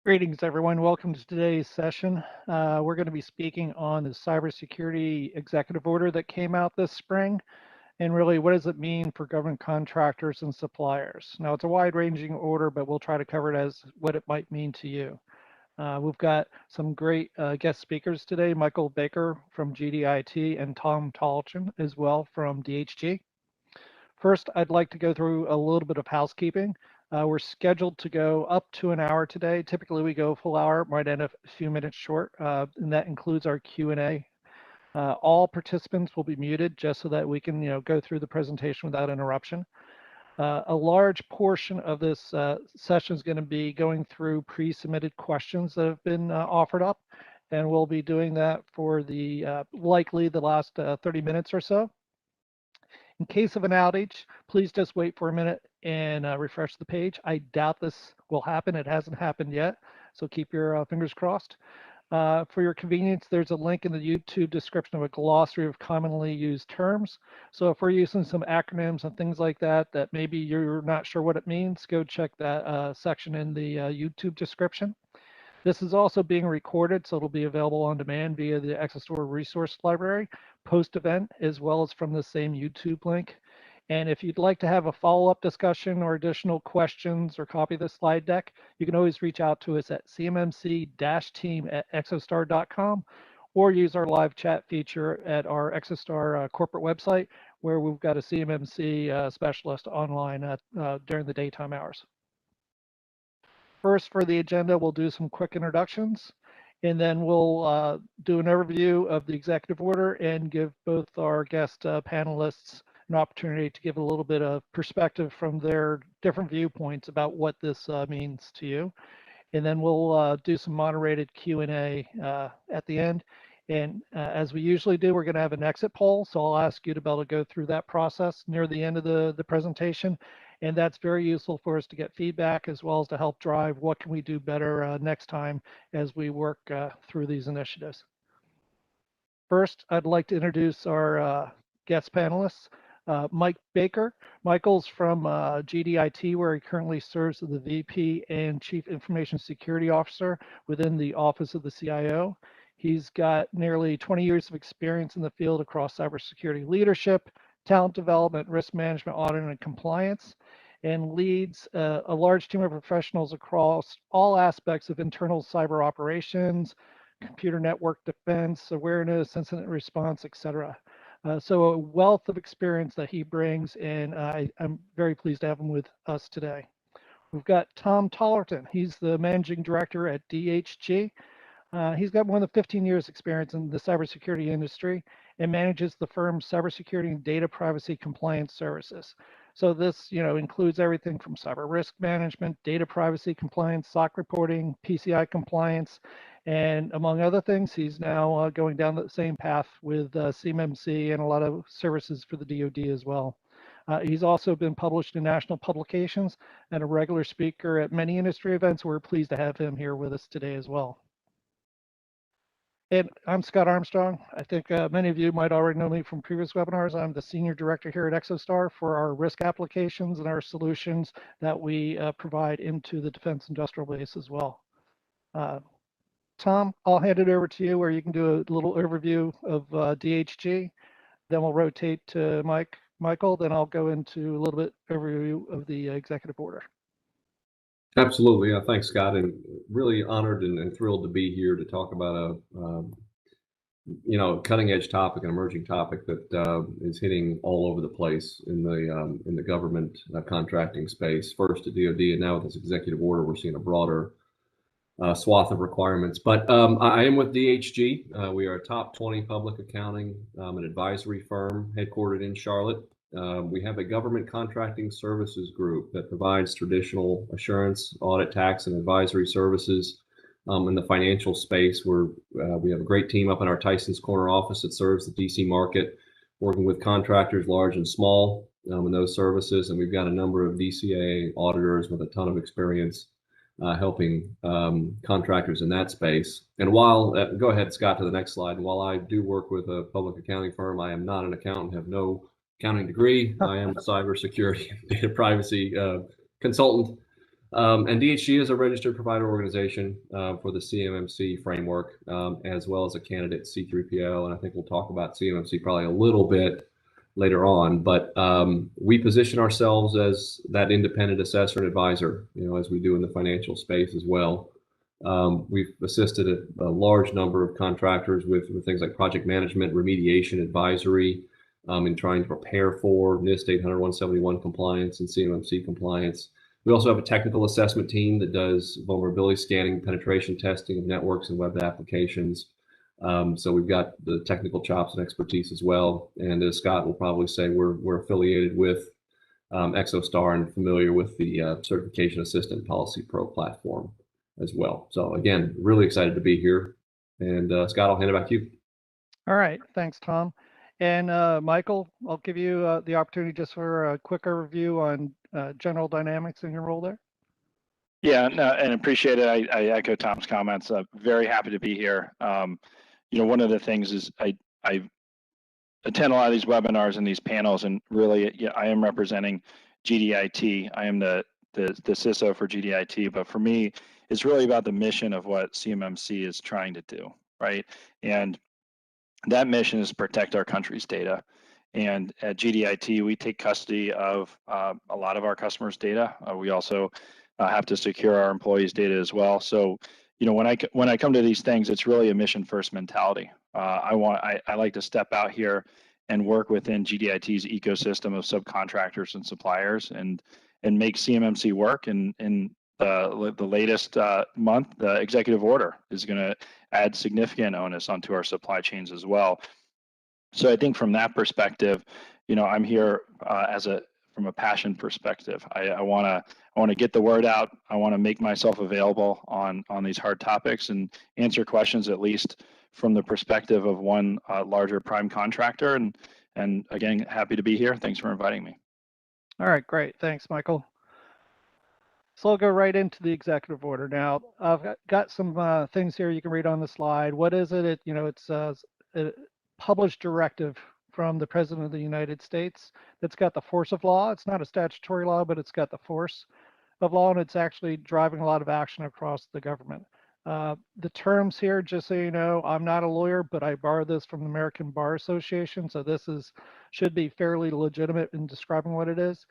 Greetings, everyone. Welcome to today's session. We're going to be speaking on the cybersecurity executive order that came out this spring, and really what does it mean for government contractors and suppliers. Now, it's a wide-ranging order, but we'll try to cover it as what it might mean to you. We've got some great guest speakers today, Michael Baker from GDIT and Tom Tollerton as well from DHG. First, I'd like to go through a little bit of housekeeping. We're scheduled to go up to an hour today. Typically, we go a full hour, might end a few minutes short, and that includes our Q&A. All participants will be muted just so that we can, go through the presentation without interruption. A large portion of this session is going to be going through pre-submitted questions that have been offered up, and we'll be doing that for likely the last 30 minutes or so. In case of an outage, please just wait for a minute and refresh the page. I doubt this will happen. It hasn't happened yet, so keep your fingers crossed. For your convenience, there's a link in the YouTube description of a glossary of commonly used terms. So if we're using some acronyms and things like that, that maybe you're not sure what it means, go check that section in the YouTube description. This is also being recorded, so it'll be available on demand via the Exostar resource library post-event, as well as from the same YouTube link. And if you'd like to have a follow-up discussion or additional questions or copy the slide deck, you can always reach out to us at cmmc-team@exostar.com or use our live chat feature at our Exostar corporate website, where we've got a CMMC specialist online during the daytime hours. First, for the agenda, we'll do some quick introductions, and then we'll do an overview of the executive order and give both our guest panelists an opportunity to give a little bit of perspective from their different viewpoints about what this means to you. And then we'll do some moderated Q&A at the end. And as we usually do, we're going to have an exit poll. So I'll ask you to be able to go through that process near the end of the presentation. And that's very useful for us to get feedback as well as to help drive what can we do better next time as we work through these initiatives. First, I'd like to introduce our guest panelists. Mike Baker. Michael's from GDIT, where he currently serves as the VP and Chief Information Security Officer within the Office of the CIO. He's got nearly 20 years of experience in the field across cybersecurity leadership, talent development, risk management, audit, and compliance, and leads a large team of professionals across all aspects of internal cyber operations, computer network defense, awareness, incident response, etc. So a wealth of experience that he brings, and I'm very pleased to have him with us today. We've got Tom Tollerton. He's the managing director at DHG. He's got more than 15 years experience in the cybersecurity industry and manages the firm's cybersecurity and data privacy compliance services. So this, includes everything from cyber risk management, data privacy compliance, SOC reporting, PCI compliance, and among other things, he's now going down the same path with CMMC and a lot of services for the DoD as well. He's also been published in national publications and a regular speaker at many industry events. We're pleased to have him here with us today as well. And I'm Scott Armstrong. I think many of you might already know me from previous webinars. I'm the Senior Director here at Exostar for our risk applications and our solutions that we provide into the defense industrial base as well. Tom, I'll hand it over to you where you can do a little overview of DHG. Then we'll rotate to Michael. Then I'll go into a little bit overview of the executive order. Absolutely. Thanks, Scott, and really honored and thrilled to be here to talk about a cutting edge topic, an emerging topic that is hitting all over the place in the government contracting space. First at DoD, and now with this executive order, we're seeing a broader swath of requirements. But I am with DHG. We are a top 20 public accounting and advisory firm headquartered in Charlotte. We have a government contracting services group that provides traditional assurance, audit, tax, and advisory services in the financial space. We have a great team up in our Tyson's Corner office that serves the DC market, working with contractors large and small in those services. And we've got a number of DCA auditors with a ton of experience helping contractors in that space. And while, go ahead, Scott, to the next slide. While I do work with a public accounting firm, I am not an accountant, have no accounting degree. I am a cybersecurity and data privacy consultant And DHG is a registered provider organization for the CMMC framework, as well as a candidate C3PL. And I think we'll talk about CMMC probably a little bit later on. But we position ourselves as that independent assessor and advisor, as we do in the financial space as well. We've assisted a large number of contractors with things like project management, remediation, advisory, in trying to prepare for NIST 800-171 compliance and CMMC compliance. We also have a technical assessment team that does vulnerability scanning, penetration testing of networks and web applications. So we've got the technical chops and expertise as well. And as Scott will probably say, we're affiliated with Exostar and familiar with the Certification Assistant Policy Pro platform as well. So again, really excited to be here. And Scott, I'll hand it back to you. All right, thanks, Tom. And Michael, I'll give you the opportunity just for a quick overview on general dynamics in your role there. Yeah, no, and appreciate it. I echo Tom's comments. Very happy to be here. One of the things is I attend a lot of these webinars and these panels, and really, I am representing GDIT. I am the CISO for GDIT, but for me, it's really about the mission of what CMMC is trying to do, right? And that mission is to protect our country's data. And at GDIT, we take custody of a lot of our customers' data. We also have to secure our employees' data as well. So, when I come to these things, it's really a mission-first mentality. I like to step out here and work within GDIT's ecosystem of subcontractors and suppliers, and make CMMC work. And in the latest month, the executive order is going to add significant onus onto our supply chains as well. So I think from that perspective, I'm here from a passion perspective. I want to get the word out. I want to make myself available on these hard topics and answer questions, at least from the perspective of one larger prime contractor. And again, happy to be here. Thanks for inviting me. All right, great. Thanks, Michael. So I'll go right into the executive order. Now, I've got some things here you can read on the slide. What is it? It's a published directive from the President of the United States that's got the force of law. It's not a statutory law, but it's got the force of law, and it's actually driving a lot of action across the government. The terms here, just so you know, I'm not a lawyer, but I borrowed this from the American Bar Association, so this should be fairly legitimate in describing what it is.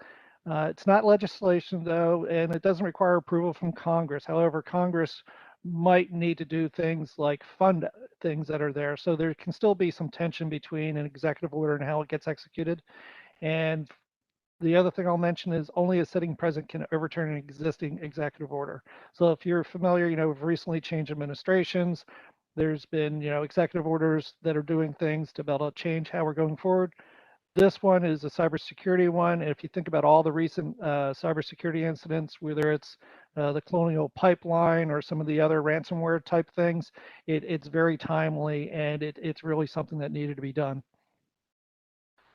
It's not legislation, though, and it doesn't require approval from Congress. However, Congress might need to do things like fund things that are there. So there can still be some tension between an executive order and how it gets executed. And the other thing I'll mention is only a sitting president can overturn an existing executive order. So if you're familiar, we've recently changed administrations. There's been, executive orders that are doing things to be able to change how we're going forward. This one is a cybersecurity one. And if you think about all the recent cybersecurity incidents, whether it's the Colonial Pipeline or some of the other ransomware type things, it's very timely, and it's really something that needed to be done.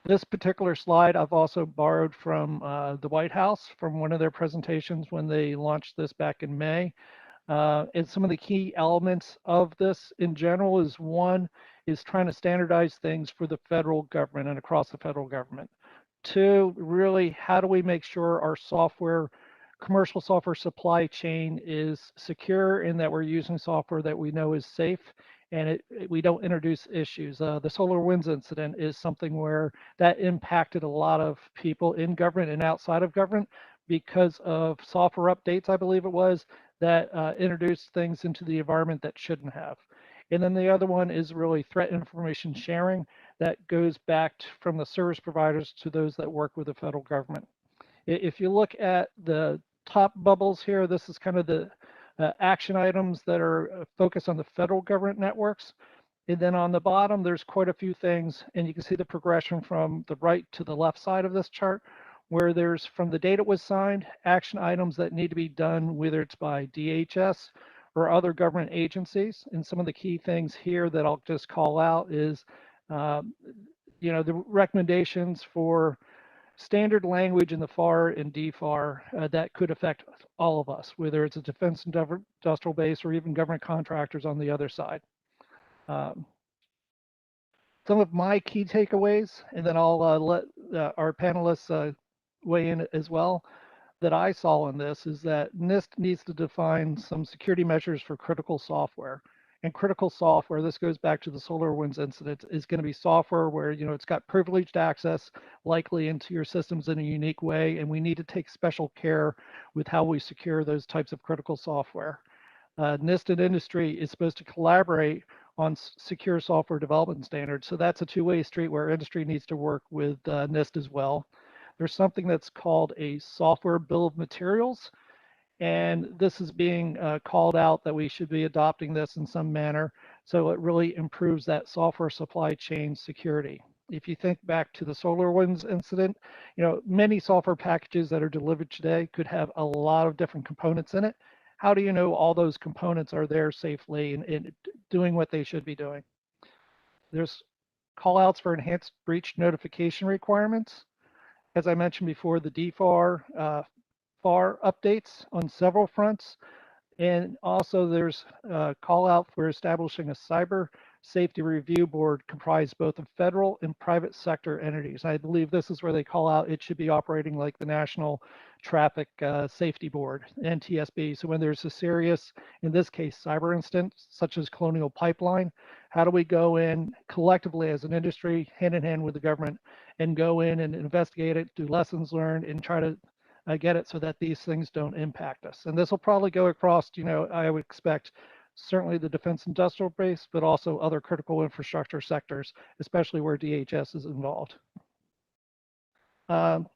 This particular slide I've also borrowed from the White House from one of their presentations when they launched this back in May. And some of the key elements of this in general is one is trying to standardize things for the federal government and across the federal government. Two, really, how do we make sure our commercial software supply chain is secure and that we're using software that we know is safe and we don't introduce issues. The SolarWinds incident is something where that impacted a lot of people in government and outside of government because of software updates, I believe it was, that introduced things into the environment that shouldn't have. And then the other one is really threat information sharing that goes back from the service providers to those that work with the federal government. If you look at the top bubbles here, this is kind of the action items that are focused on the federal government networks. And then on the bottom, there's quite a few things, and you can see the progression from the right to the left side of this chart, where there's from the date it was signed, action items that need to be done, whether it's by DHS or other government agencies. And some of the key things here that I'll just call out is, the recommendations for standard language in the FAR and DFAR that could affect all of us, whether it's a defense industrial base or even government contractors on the other side. Some of my key takeaways, and then I'll let our panelists weigh in as well. that I saw in this is that NIST needs to define some security measures for critical software. And critical software, this goes back to the SolarWinds incident, is going to be software where, it's got privileged access likely into your systems in a unique way. And we need to take special care with how we secure those types of critical software. NIST and industry is supposed to collaborate on secure software development standards. So that's a two-way street where industry needs to work with NIST as well. There's something that's called a software bill of materials. And this is being called out that we should be adopting this in some manner. So it really improves that software supply chain security. If you think back to the SolarWinds incident, many software packages that are delivered today could have a lot of different components in it. How do you know all those components are there safely and doing what they should be doing? There's call outs for enhanced breach notification requirements. As I mentioned before, the DFAR FAR updates on several fronts. And also there's a call out for establishing a cyber safety review board comprised both of federal and private sector entities. I believe this is where they call out it should be operating like the National Traffic Safety Board, NTSB. So when there's a serious, in this case, cyber incident, such as Colonial Pipeline, how do we go in collectively as an industry, hand in hand with the government, and go in and investigate it, do lessons learned, and try to get it so that these things don't impact us. And this will probably go across, I would expect certainly the defense industrial base, but also other critical infrastructure sectors, especially where DHS is involved. Tom,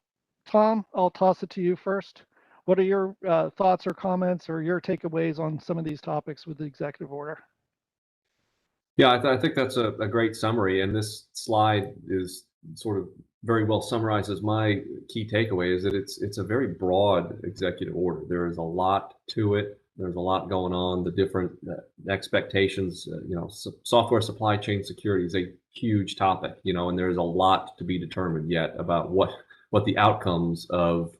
I'll toss it to you first. What are your thoughts or comments or your takeaways on some of these topics with the executive order? Yeah, I think that's a great summary. And this slide is sort of very well summarizes my key takeaway is that it's a very broad executive order. There is a lot to it. There's a lot going on. The different expectations, software supply chain security is a huge topic, and there's a lot to be determined yet about what the outcomes of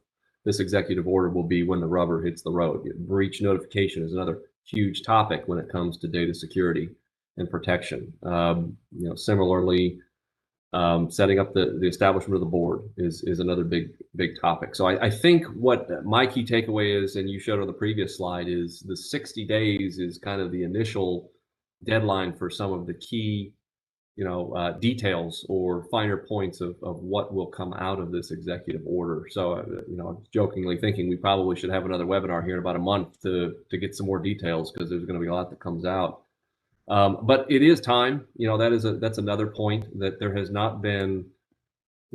this executive order will be when the rubber hits the road. Breach notification is another huge topic when it comes to data security and protection. Similarly, setting up the establishment of the board is another big topic. So I think what my key takeaway is, and you showed on the previous slide, is the 60 days is kind of the initial deadline for some of the key, details or finer points of what will come out of this executive order. So, I'm jokingly thinking we probably should have another webinar here in about a month to get some more details because there's going to be a lot that comes out. But it is time, that's another point that there has not been,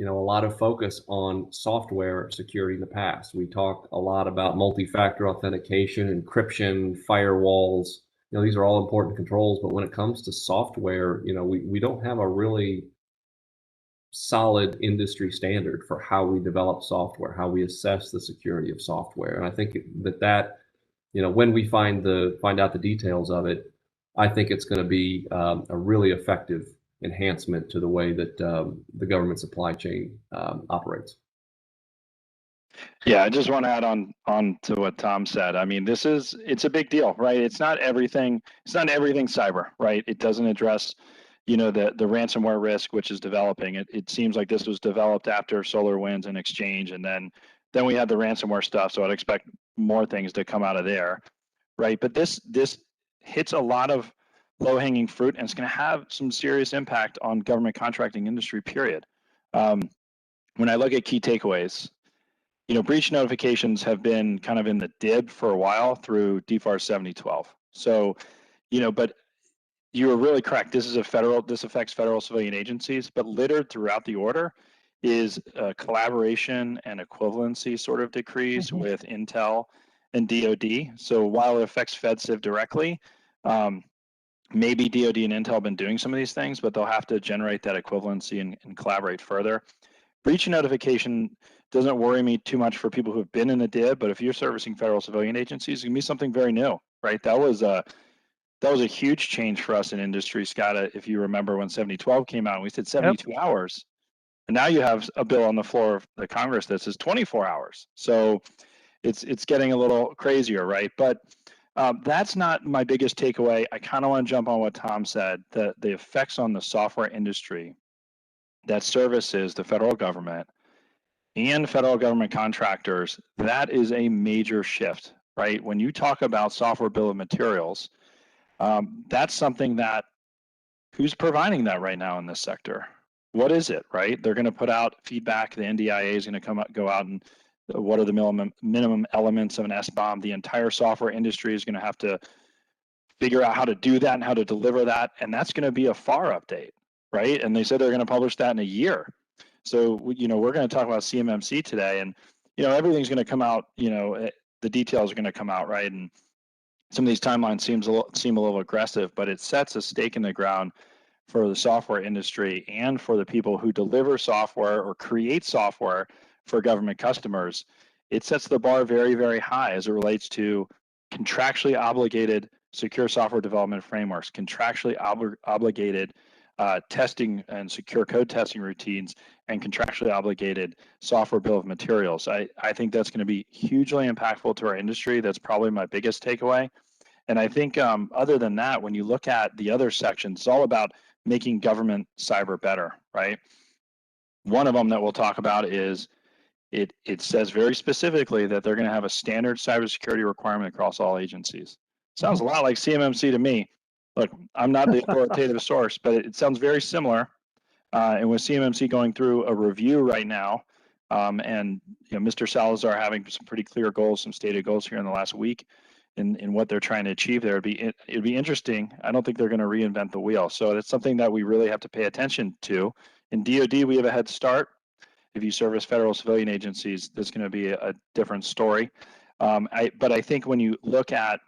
a lot of focus on software security in the past. We talk a lot about multi-factor authentication, encryption, firewalls. These are all important controls, but when it comes to software, we don't have a really solid industry standard for how we develop software, how we assess the security of software. And I think that when we find out the details of it, I think it's going to be a really effective enhancement to the way that the government supply chain operates. Yeah, I just want to add on to what Tom said. I mean, it's a big deal, right? It's not everything cyber, right? It doesn't address, the ransomware risk, which is developing. It seems like this was developed after SolarWinds and Exchange, and then we had the ransomware stuff. So I'd expect more things to come out of there, right? But this hits a lot of low-hanging fruit, and it's going to have some serious impact on government contracting industry, period. When I look at key takeaways, breach notifications have been kind of in the DIB for a while through DFAR 7012. So, but you were really correct. This affects federal civilian agencies, but littered throughout the order is collaboration and equivalency sort of decrees with Intel and DoD. So while it affects FedCiv directly, maybe DoD and Intel have been doing some of these things, but they'll have to generate that equivalency and collaborate further. Breach notification doesn't worry me too much for people who have been in the DIB, but if you're servicing federal civilian agencies, it's gonna be something very new, right? That was a huge change for us in industry, Scott. If you remember when 7012 came out, we said 72 hours, and now you have a bill on the floor of the Congress that says 24 hours. So it's getting a little crazier, right? But that's not my biggest takeaway. I kind of want to jump on what Tom said, the effects on the software industry that services the federal government and federal government contractors, that is a major shift, right? When you talk about software bill of materials, that's something that, who's providing that right now in this sector? What is it, right? They're going to put out feedback. The NDIA is going to go out and what are the minimum elements of an SBOM? The entire software industry is going to have to figure out how to do that and how to deliver that. And that's going to be a FAR update, right? And they said they're going to publish that in a year. So, we're going to talk about CMMC today, and, everything's going to come out, the details are going to come out, right? And some of these timelines seem a little aggressive, but it sets a stake in the ground for the software industry and for the people who deliver software or create software for government customers. It sets the bar very, very high as it relates to contractually obligated secure software development frameworks, contractually obligated testing and secure code testing routines, and contractually obligated software bill of materials. I think that's going to be hugely impactful to our industry. That's probably my biggest takeaway. And I think other than that, when you look at the other sections, it's all about making government cyber better, right? One of them that we'll talk about is it says very specifically that they're going to have a standard cybersecurity requirement across all agencies. Sounds a lot like CMMC to me. Look, I'm not the authoritative source, but it sounds very similar. And with CMMC going through a review right now, and Mr. Salazar having some pretty clear goals, some stated goals here in the last week, in what they're trying to achieve there, it'd be interesting. I don't think they're going to reinvent the wheel. So it's something that we really have to pay attention to. In DoD, we have a head start. If you service federal civilian agencies, there's going to be a different story. But I think when you look at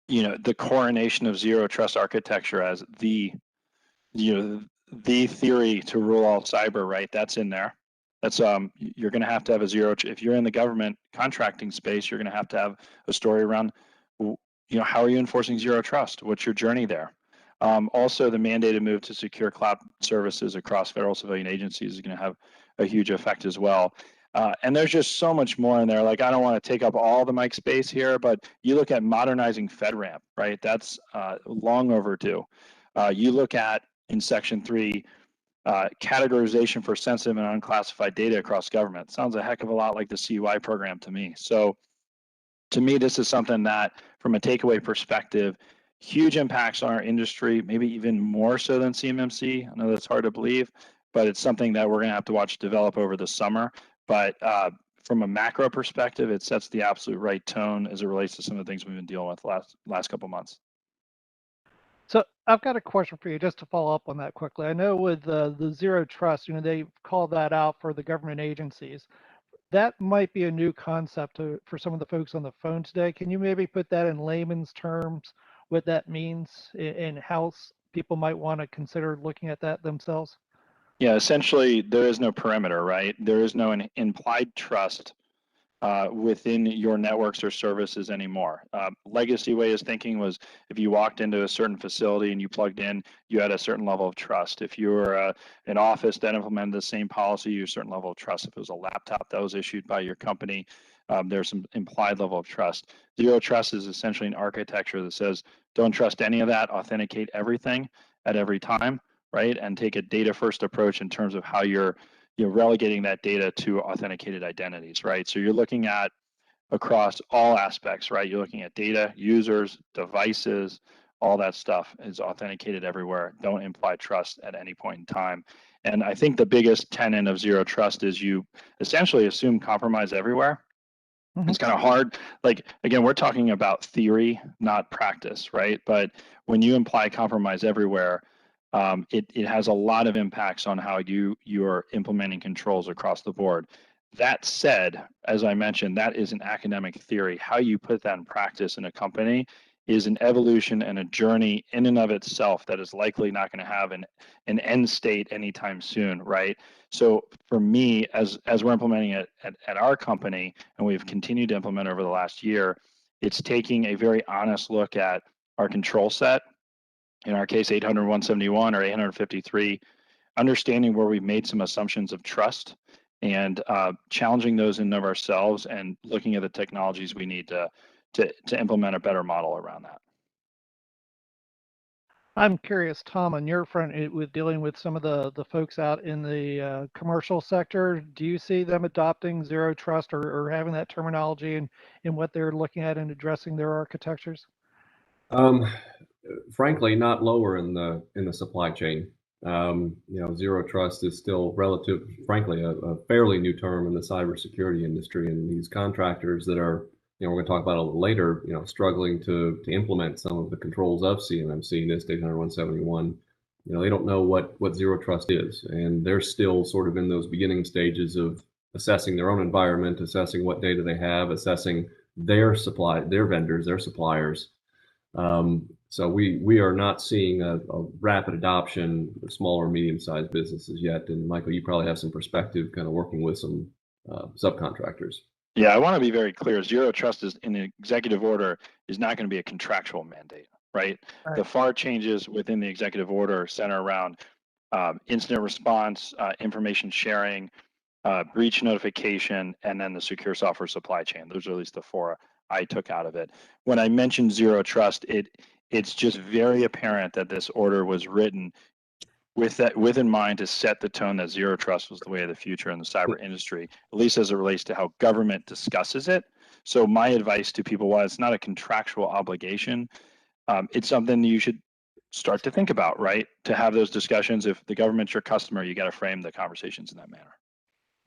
the coronation of zero trust architecture as the theory to rule all cyber, right? That's in there. That's you're going to have a zero. If you're in the government contracting space, you're going to have a story around, how are you enforcing zero trust? What's your journey there? Also, the mandated move to secure cloud services across federal civilian agencies is going to have a huge effect as well. And there's just so much more in there. Like, I don't want to take up all the mic space here, but you look at modernizing FedRAMP, right? That's long overdue. You look at in Section 3, categorization for sensitive and unclassified data across government. Sounds a heck of a lot like the CUI program to me. So to me, this is something that, from a takeaway perspective, huge impacts on our industry, maybe even more so than CMMC. I know that's hard to believe, but it's something that we're going to have to watch develop over the summer. But from a macro perspective, it sets the absolute right tone as it relates to some of the things we've been dealing with last couple months. So I've got a question for you just to follow up on that quickly. I know with the zero trust, they call that out for the government agencies. That might be a new concept for some of the folks on the phone today. Can you maybe put that in layman's terms, what that means and how people might want to consider looking at that themselves? Yeah, essentially, there is no perimeter, right? There is no implied trust within your networks or services anymore. Legacy way of thinking was if you walked into a certain facility and you plugged in, you had a certain level of trust. If you were an office that implemented the same policy, you had a certain level of trust. If it was a laptop that was issued by your company, there's some implied level of trust. Zero trust is essentially an architecture that says, don't trust any of that, authenticate everything at every time, right? And take a data first approach in terms of how you're relegating that data to authenticated identities, right? So you're looking at across all aspects, right? You're looking at data, users, devices, all that stuff is authenticated everywhere. Don't imply trust at any point in time. And I think the biggest tenet of zero trust is you essentially assume compromise everywhere. Mm-hmm. It's kind of hard. Like, again, we're talking about theory, not practice, right? But when you imply compromise everywhere, it has a lot of impacts on how you are implementing controls across the board. That said, as I mentioned, that is an academic theory. How you put that in practice in a company is an evolution and a journey in and of itself that is likely not going to have an end state anytime soon, right? So for me, as we're implementing it at our company, and we've continued to implement over the last year, it's taking a very honest look at our control set, in our case, 800.171 or 853, understanding where we've made some assumptions of trust and challenging those in and of ourselves and looking at the technologies we need to implement a better model around that. I'm curious, Tom, on your front, with dealing with some of the folks out in the commercial sector, do you see them adopting zero trust or having that terminology in what they're looking at and addressing their architectures? Um, Frankly, not lower in the supply chain. Zero trust is still frankly, a fairly new term in the cybersecurity industry, and these contractors that are, we're going to talk about a little later, struggling to implement some of the controls of CMMC, NIST 800-171. They don't know what zero trust is, and they're still sort of in those beginning stages of assessing their own environment, assessing what data they have, assessing their vendors, their suppliers. So we are not seeing a rapid adoption of small or medium-sized businesses yet. And Michael, you probably have some perspective kind of working with some subcontractors. Yeah, I want to be very clear. Zero trust is in the executive order is not going to be a contractual mandate, right? The FAR changes within the executive order center around incident response, information sharing, breach notification, and then the secure software supply chain. Those are at least the four I took out of it. When I mentioned zero trust, it's just very apparent that this order was written with in mind to set the tone that zero trust was the way of the future in the cyber industry, at least as it relates to how government discusses it. So my advice to people, while it's not a contractual obligation, it's something you should start to think about, right? To have those discussions. If the government's your customer, you got to frame the conversations in that manner.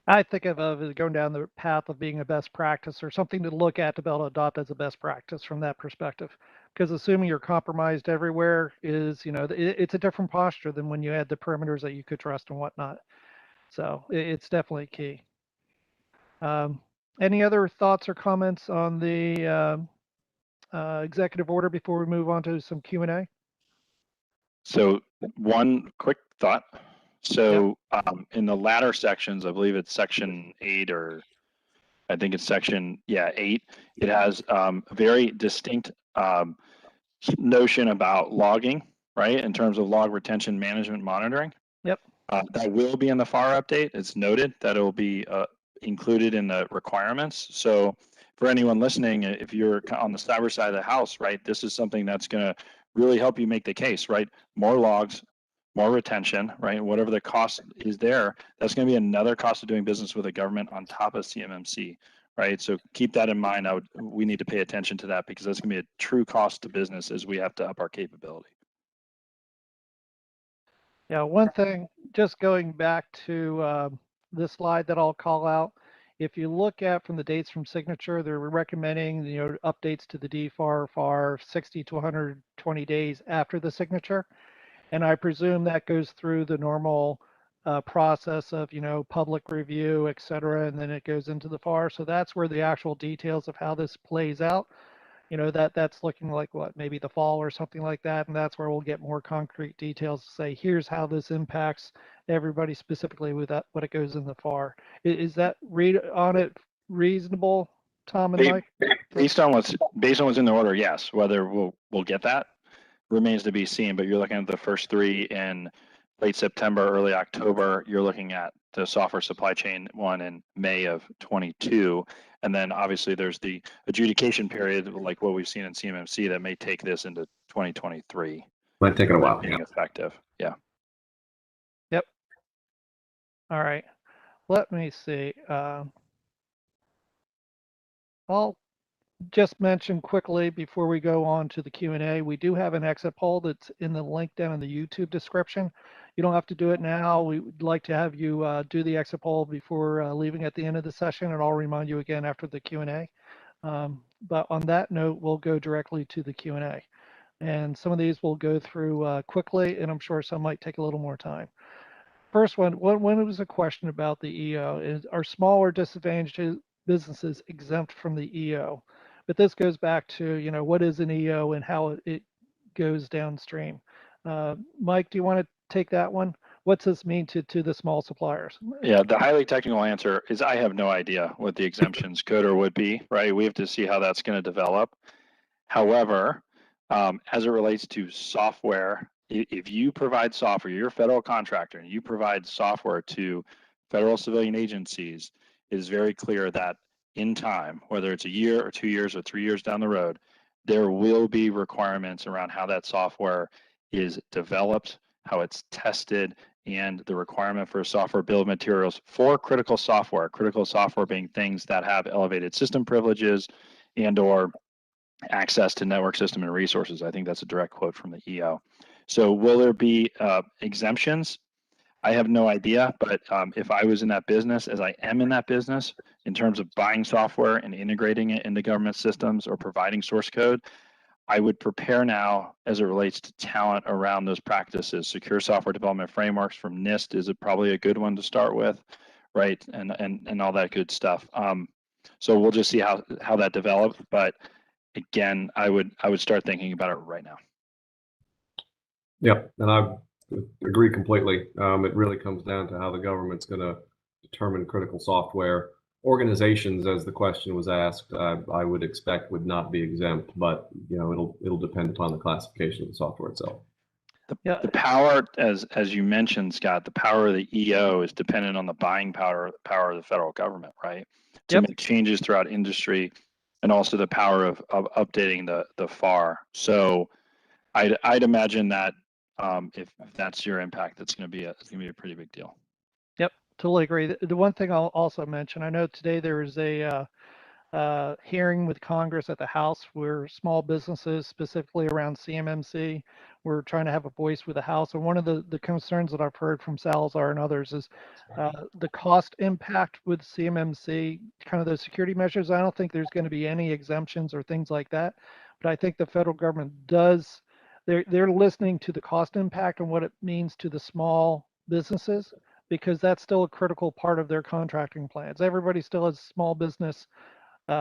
I think of it as going down the path of being a best practice or something to look at to be able to adopt as a best practice from that perspective. Because assuming you're compromised everywhere is, it's a different posture than when you had the perimeters that you could trust and whatnot. So it's definitely key. Any other thoughts or comments on the executive order before we move on to some Q&A? So one quick thought. So in the latter sections, I believe it's section 8 or I think it's section 8. It has a very distinct notion about logging, right? In terms of log retention management monitoring. Yep. That will be in the FAR update. It's noted that it will be included in the requirements. So for anyone listening, if you're on the cyber side of the house, right, this is something that's going to really help you make the case, right? More logs, more retention, right? Whatever the cost is there, that's going to be another cost of doing business with the government on top of CMMC, right? So keep that in mind. We need to pay attention to that because that's going to be a true cost to business as we have to up our capability. Yeah, one thing, just going back to this slide that I'll call out, if you look at from the dates from signature, they're recommending updates to the DFAR FAR 60 to 120 days after the signature. And I presume that goes through the normal process of, public review, et cetera, and then it goes into the FAR. So that's where the actual details of how this plays out, that's looking like what, maybe the fall or something like that. And that's where we'll get more concrete details to say, here's how this impacts everybody specifically with that, what it goes in the FAR. Is that read on it reasonable, Tom and Mike? Based on what's in the order, yes. Whether we'll get that remains to be seen, but you're looking at the first 3 in late September, early October. You're looking at the software supply chain one in May of 22. And then obviously there's the adjudication period, like what we've seen in CMMC, that may take this into 2023. Might take it a while. Being effective. Yeah. Yep. All right. Let me see. I'll just mention quickly before we go on to the Q&A, we do have an exit poll that's in the link down in the YouTube description. You don't have to do it now. We would like to have you do the exit poll before leaving at the end of the session, and I'll remind you again after the Q&A. But on that note, we'll go directly to the Q&A. And some of these we'll go through quickly, and I'm sure some might take a little more time. First one, when it was a question about the EO, are smaller disadvantaged businesses exempt from the EO? But this goes back to, what is an EO and how it goes downstream. Mike, do you want to take that one? What's this mean to the small suppliers? Yeah, the highly technical answer is I have no idea what the exemptions could or would be, right? We have to see how that's going to develop. However, as it relates to software, if you provide software, you're a federal contractor and you provide software to federal civilian agencies, it is very clear that in time, whether it's a year or 2 years or 3 years down the road, there will be requirements around how that software is developed, how it's tested, and the requirement for a software bill of materials for critical software being things that have elevated system privileges and or access to network system and resources. I think that's a direct quote from the EO. So will there be exemptions? I have no idea, but if I was in that business, as I am in that business, in terms of buying software and integrating it into government systems or providing source code, I would prepare now as it relates to talent around those practices. Secure software development frameworks from NIST is probably a good one to start with, right? And all that good stuff. So we'll just see how that develops. But again, I would start thinking about it right now. Yep, and I agree completely. It really comes down to how the government's going to determine critical software. Organizations, as the question was asked, I would expect would not be exempt, but it'll depend upon the classification of the software itself. The power, as you mentioned, Scott, the power of the EO is dependent on the buying power of the federal government, right? To make changes throughout industry, and also the power of updating the FAR. So I'd imagine that if that's your impact, it's going to be a pretty big deal. Yep, totally agree. The one thing I'll also mention, I know today there is a hearing with Congress at the House where small businesses, specifically around CMMC, we're trying to have a voice with the House. And one of the concerns that I've heard from Salazar and others is the cost impact with CMMC, kind of those security measures. I don't think there's going to be any exemptions or things like that, but I think the federal government does. They're listening to the cost impact and what it means to the small businesses, because that's still a critical part of their contracting plans. Everybody still has small business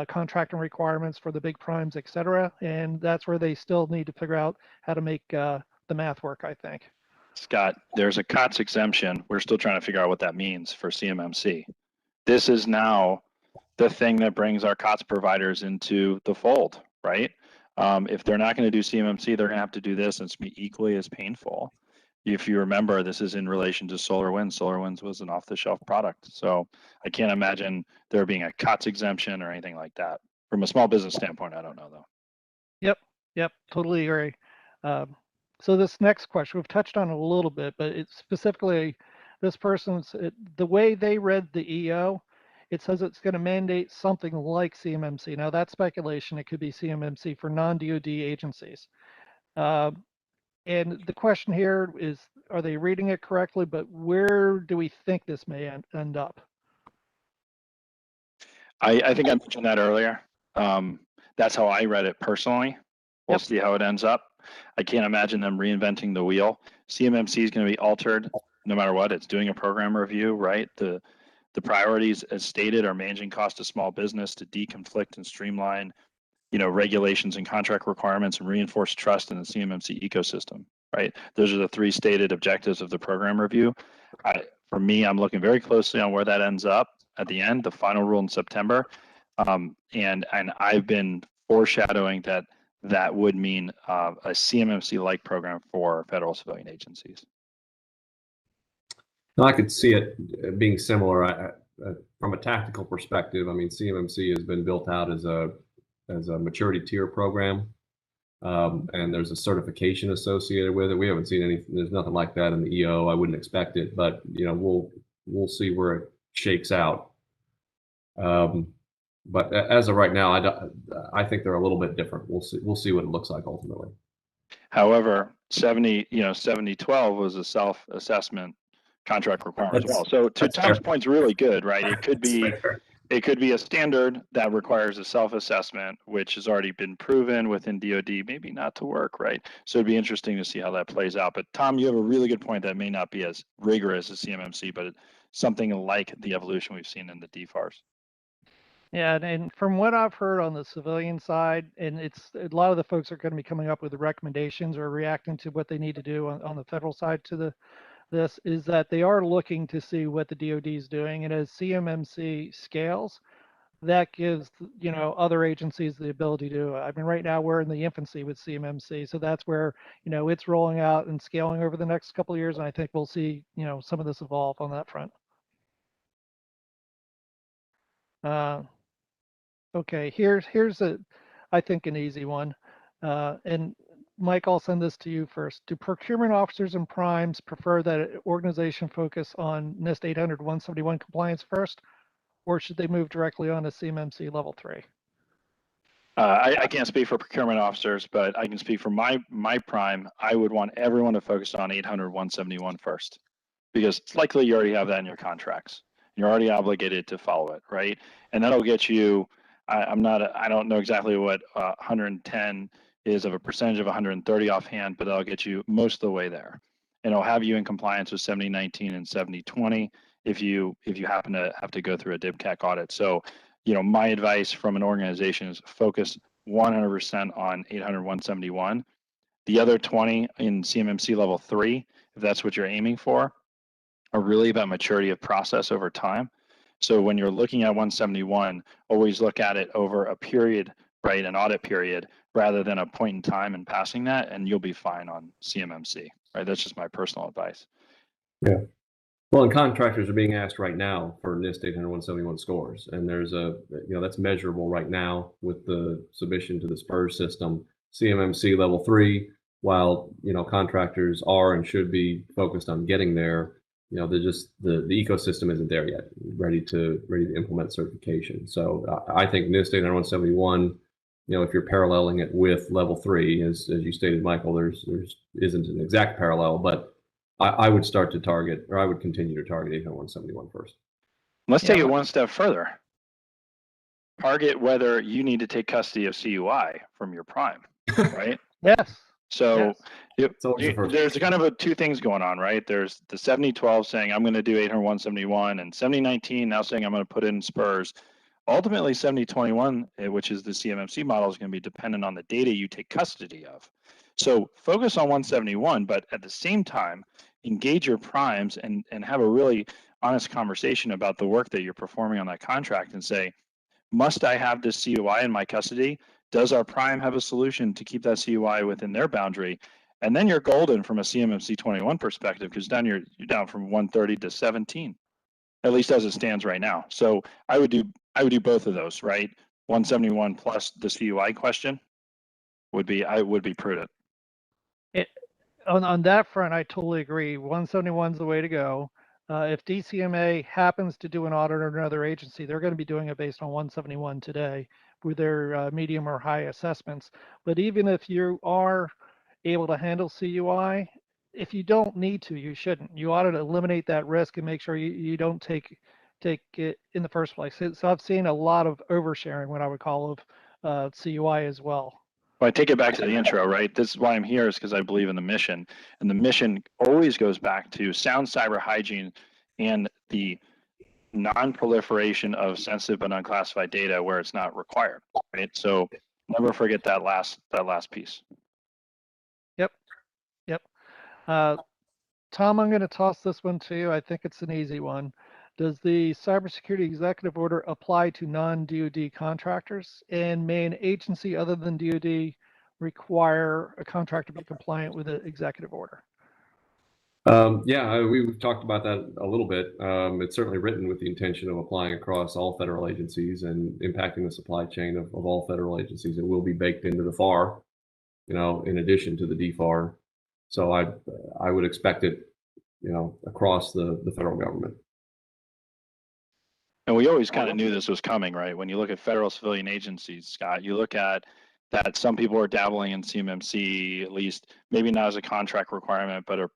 contracting requirements for the big primes, et cetera. And that's where they still need to figure out how to make the math work, I think. Scott, there's a COTS exemption. We're still trying to figure out what that means for CMMC. This is now the thing that brings our COTS providers into the fold, right? If they're not going to do CMMC, they're going to have to do this, and it's going to be equally as painful. If you remember, this is in relation to SolarWinds. SolarWinds was an off-the-shelf product. So I can't imagine there being a COTS exemption or anything like that. From a small business standpoint, I don't know, though. Yep, totally agree. So this next question, we've touched on it a little bit, but it's specifically this person's, the way they read the EO, it says it's going to mandate something like CMMC. Now that's speculation. It could be CMMC for non-DoD agencies. And the question here is, are they reading it correctly? But where do we think this may end up? I think I mentioned that earlier. That's how I read it personally. We'll see how it ends up. I can't imagine them reinventing the wheel. CMMC is going to be altered no matter what. It's doing a program review, right? The priorities, as stated, are managing cost of small business to deconflict and streamline, regulations and contract requirements, and reinforce trust in the CMMC ecosystem, right? Those are the three stated objectives of the program review. For me, I'm looking very closely on where that ends up at the end, the final rule in September. And I've been foreshadowing that would mean a CMMC-like program for federal civilian agencies. I could see it being similar. From a tactical perspective, I mean, CMMC has been built out as a maturity tier program, and there's a certification associated with it. We haven't seen anything. There's nothing like that in the EO. I wouldn't expect it, but we'll see where it shakes out. But as of right now, I think they're a little bit different. We'll see what it looks like ultimately. However, 7012 was a self-assessment contract requirement as well. So to Tom's point, is really good, right? It could be a standard that requires a self-assessment, which has already been proven within DoD, maybe not to work, right? So it'd be interesting to see how that plays out. But Tom, you have a really good point that may not be as rigorous as CMMC, but something like the evolution we've seen in the DFARS. Yeah, and from what I've heard on the civilian side, and it's a lot of the folks are going to be coming up with the recommendations or reacting to what they need to do on the federal side to this, is that they are looking to see what the DoD is doing, and as CMMC scales, that gives other agencies the ability to do it. I mean, right now we're in the infancy with CMMC, so that's where it's rolling out and scaling over the next couple of years, and I think we'll see some of this evolve on that front. Okay, here's I think an easy one, and Mike, I'll send this to you first. Do procurement officers and primes prefer that an organization focus on NIST 800-171 compliance first, or should they move directly on to CMMC level 3? I can't speak for procurement officers, but I can speak for my prime. I would want everyone to focus on 800-171 first, because it's likely you already have that in your contracts. You're already obligated to follow it, right? And that'll get you. I don't know exactly what 110 is of a percentage of 130 offhand, but that'll get you most of the way there, and it'll have you in compliance with 7019 and 7020 if you happen to have to go through a DIBCAC audit. So, my advice from an organization is focus 100% on 800-171. The other 20 in CMMC level 3, if that's what you're aiming for, are really about maturity of process over time. So when you're looking at 171, always look at it over a period, right, an audit period, rather than a point in time and passing that, and you'll be fine on CMMC, right? That's just my personal advice. Yeah. Well, and contractors are being asked right now for NIST 800-171 scores, and there's that's measurable right now with the submission to the SPURS system, CMMC level 3. While contractors are and should be focused on getting there, they're just the ecosystem isn't there yet, ready to implement certification. So I think NIST 800-171, if you're paralleling it with level 3, as you stated, Michael, there's isn't an exact parallel, but I would start to target, or I would continue to target 800-171 first. Let's take it one step further. Target whether you need to take custody of CUI from your prime, right? Yes. So yes. There's kind of two things going on, right? There's the 7012 saying I'm going to do 800-171, and 7019 now saying I'm going to put in SPURS. Ultimately, 7021, which is the CMMC model, is going to be dependent on the data you take custody of. So focus on 171, but at the same time, engage your primes and have a really honest conversation about the work that you're performing on that contract and say, must I have this CUI in my custody? Does our prime have a solution to keep that CUI within their boundary? And then you're golden from a CMMC 21 perspective, because then you're down from 130 to 17, at least as it stands right now. So I would do both of those, right? 171 plus the CUI question would be prudent. On that front, I totally agree. 171 is the way to go. If DCMA happens to do an audit or another agency, they're going to be doing it based on 171 today with their medium or high assessments. But even if you are able to handle CUI, if you don't need to, you shouldn't. You ought to eliminate that risk and make sure you don't take it in the first place. So I've seen a lot of oversharing, what I would call, of CUI as well. Well, I take it back to the intro, right? This is why I'm here, is because I believe in the mission. And the mission always goes back to sound cyber hygiene and the non-proliferation of sensitive but unclassified data where it's not required, right? So never forget that last piece. Yep. Tom, I'm going to toss this one to you. I think it's an easy one. Does the Cybersecurity Executive Order apply to non-DoD contractors? And may an agency other than DoD require a contractor to be compliant with the executive order? Yeah, we've talked about that a little bit. It's certainly written with the intention of applying across all federal agencies and impacting the supply chain of all federal agencies. It will be baked into the FAR, in addition to the DFAR. So I would expect it, across the federal government. And we always kind of knew this was coming, right? When you look at federal civilian agencies, Scott, you look at that some people are dabbling in CMMC, at least maybe not as a contract requirement, but a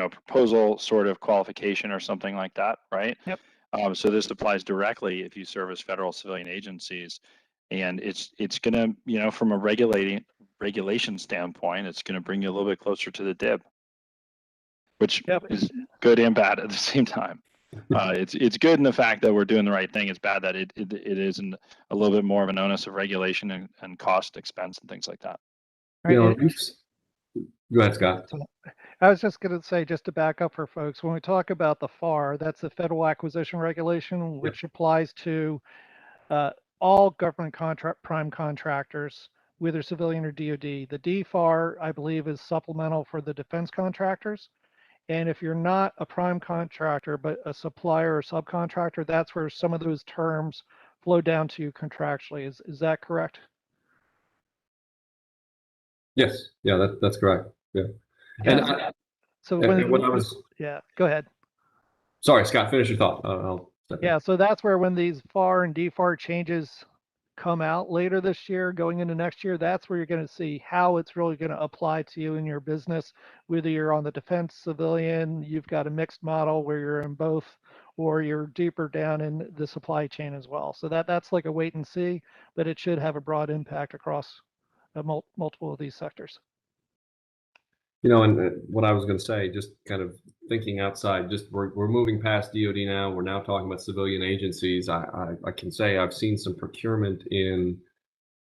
proposal sort of qualification or something like that, right? Yep. So this applies directly if you service federal civilian agencies, and it's gonna, from a regulation standpoint, it's gonna bring you a little bit closer to the DIB, which is good and bad at the same time. It's good in the fact that we're doing the right thing. It's bad that it isn't a little bit more of an onus of regulation and cost, expense, and things like that. Go ahead, Scott. I was just going to say, just to back up for folks, when we talk about the FAR, that's the Federal Acquisition Regulation, which applies to all government prime contractors, whether civilian or DoD. The DFAR, I believe, is supplemental for the defense contractors. And if you're not a prime contractor, but a supplier or subcontractor, that's where some of those terms flow down to contractually. Is that correct? Yes, yeah, that's correct. Yeah, Yeah. and So and what I was yeah, go ahead. sorry, Scott, finish your thought. I'll step in. Yeah, so that's where when these FAR and DFAR changes come out later this year, going into next year, that's where you're going to see how it's really going to apply to you in your business, whether you're on the defense, civilian, you've got a mixed model where you're in both, or you're deeper down in the supply chain as well. So that's like a wait and see, but it should have a broad impact across multiple of these sectors. You know, and what I was going to say, just kind of thinking outside, just we're moving past DoD now. We're now talking about civilian agencies. I can say I've seen some procurement in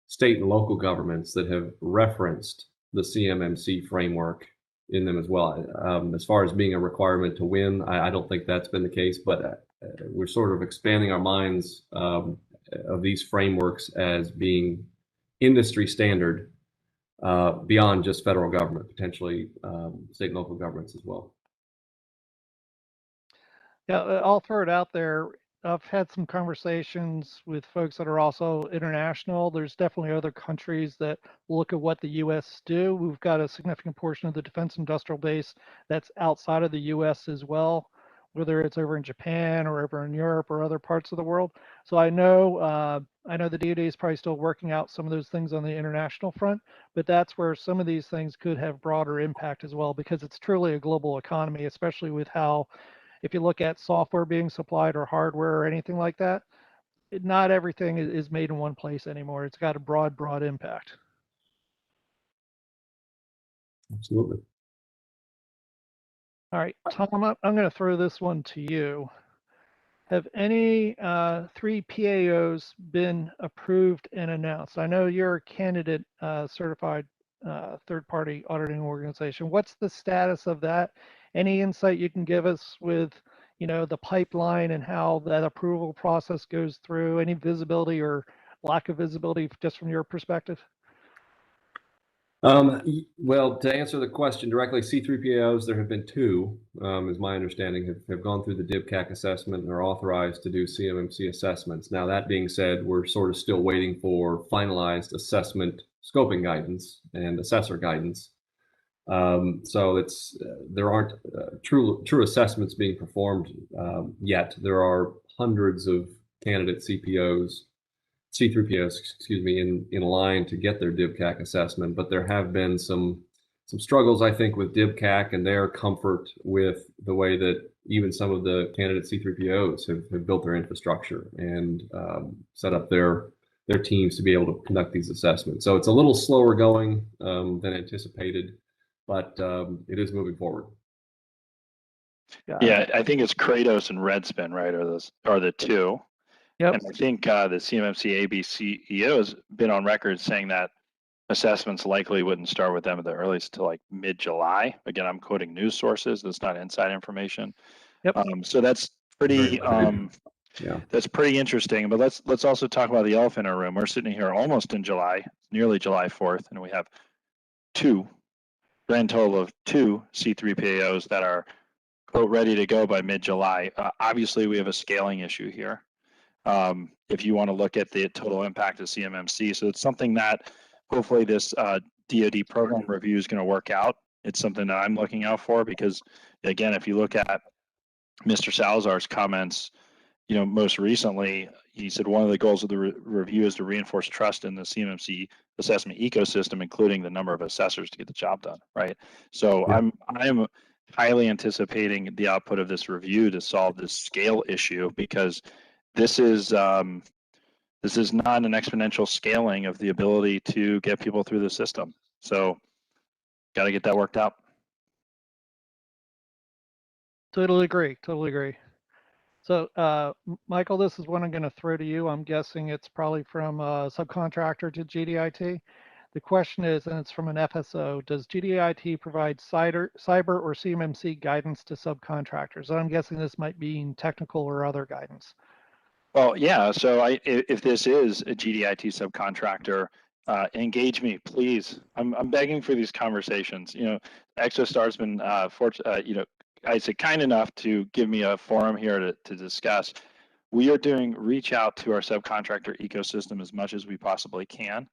state and local governments that have referenced the CMMC framework in them as well. As far as being a requirement to win, I don't think that's been the case, but we're sort of expanding our minds of these frameworks as being industry standard beyond just federal government, potentially state and local governments as well. Yeah, I'll throw it out there. I've had some conversations with folks that are also international. There's definitely other countries that look at what the U.S. do. We've got a significant portion of the defense industrial base that's outside of the U.S. as well, whether it's over in Japan or over in Europe or other parts of the world. So I know the DoD is probably still working out some of those things on the international front, but that's where some of these things could have broader impact as well, because it's truly a global economy, especially with how, if you look at software being supplied or hardware or anything like that, not everything is made in one place anymore. It's got a broad impact. Absolutely. All right, Tom, I'm going to throw this one to you. Have any 3 PAOs been approved and announced? I know you're a candidate certified third-party auditing organization. What's the status of that? Any insight you can give us with, the pipeline and how that approval process goes through? Any visibility or lack of visibility just from your perspective? Well, to answer the question directly, C3PAOs, there have been 2, is my understanding, have gone through the DIBCAC assessment and are authorized to do CMMC assessments. Now, that being said, we're sort of still waiting for finalized assessment scoping guidance and assessor guidance. So there aren't true assessments being performed yet. There are hundreds of candidate C3POs, excuse me, in line to get their DIBCAC assessment, but there have been some struggles, I think, with DIBCAC and their comfort with the way that even some of the candidate C3POs have built their infrastructure and set up their teams to be able to conduct these assessments. So it's a little slower going than anticipated, but it is moving forward. Yeah, I think it's Kratos and Redspin, right? Are the 2. Yep. And I think the CMMC AB CEO has been on record saying that assessments likely wouldn't start with them at the earliest till like mid-July. Again, I'm quoting news sources. That's not inside information. Yep. So that's pretty that's pretty interesting. But let's also talk about the elephant in the room. We're sitting here almost in July, nearly July 4th, and we have 2 grand total of 2 C3PAOs that are quote ready to go by mid-July. Obviously, we have a scaling issue here. If you want to look at the total impact of CMMC. So it's something that hopefully this DoD program review is going to work out. It's something that I'm looking out for because, again, if you look at Mr. Salazar's comments, most recently, he said one of the goals of the review is to reinforce trust in the CMMC assessment ecosystem, including the number of assessors to get the job done, right? So Yeah. I'm highly anticipating the output of this review to solve this scale issue because this is not an exponential scaling of the ability to get people through the system. So got to get that worked out. Totally agree. So, Michael, this is one I'm going to throw to you. I'm guessing it's probably from a subcontractor to GDIT. The question is, and it's from an FSO, does GDIT provide cyber or CMMC guidance to subcontractors? And I'm guessing this might be technical or other guidance. Well, yeah. So if this is a GDIT subcontractor, engage me, please. I'm begging for these conversations. Exostar's been I say kind enough to give me a forum here to discuss. We are doing reach out to our subcontractor ecosystem as much as we possibly can.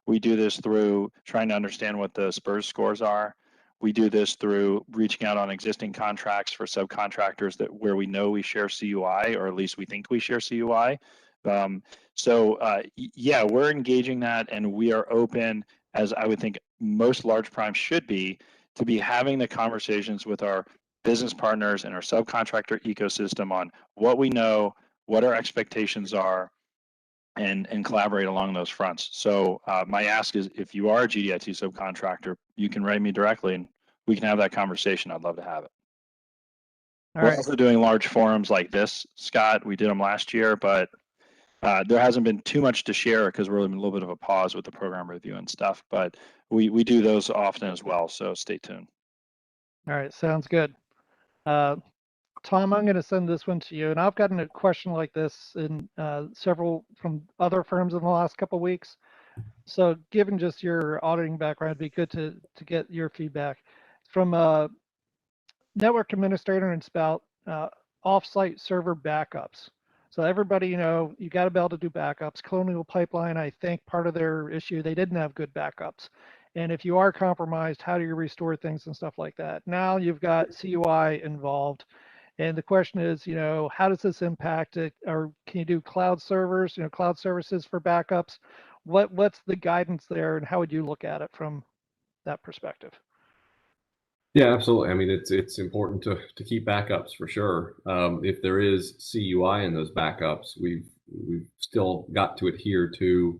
We do this through trying to understand what the SPURS scores are. We do this through reaching out on existing contracts for subcontractors that where we know we share CUI, or at least we think we share CUI. Yeah, we're engaging that, and we are open, as I would think most large primes should be, to be having the conversations with our business partners and our subcontractor ecosystem on what we know, what our expectations are, and collaborate along those fronts. So my ask is, if you are a GDIT subcontractor, you can write me directly and we can have that conversation. I'd love to have it. We're also doing large forums like this, Scott. We did them last year, but there hasn't been too much to share because we're in a little bit of a pause with the program review and stuff, but we do those often as well, so stay tuned. All right, sounds good. Tom, I'm going to send this one to you, and I've gotten a question like this in several from other firms in the last couple of weeks. So given just your auditing background, it'd be good to get your feedback. From a network administrator and Spout, offsite server backups. So everybody, you know, you got to be able to do backups. Colonial Pipeline, I think part of their issue, they didn't have good backups. And if you are compromised, how do you restore things and stuff like that? Now you've got CUI involved. And the question is, you know, how does this impact it? Or can you do cloud servers, you know, cloud services for backups? What's the guidance there, and how would you look at it from that perspective? Yeah, absolutely. I mean, it's important to keep backups for sure. If there is CUI in those backups, we've still got to adhere to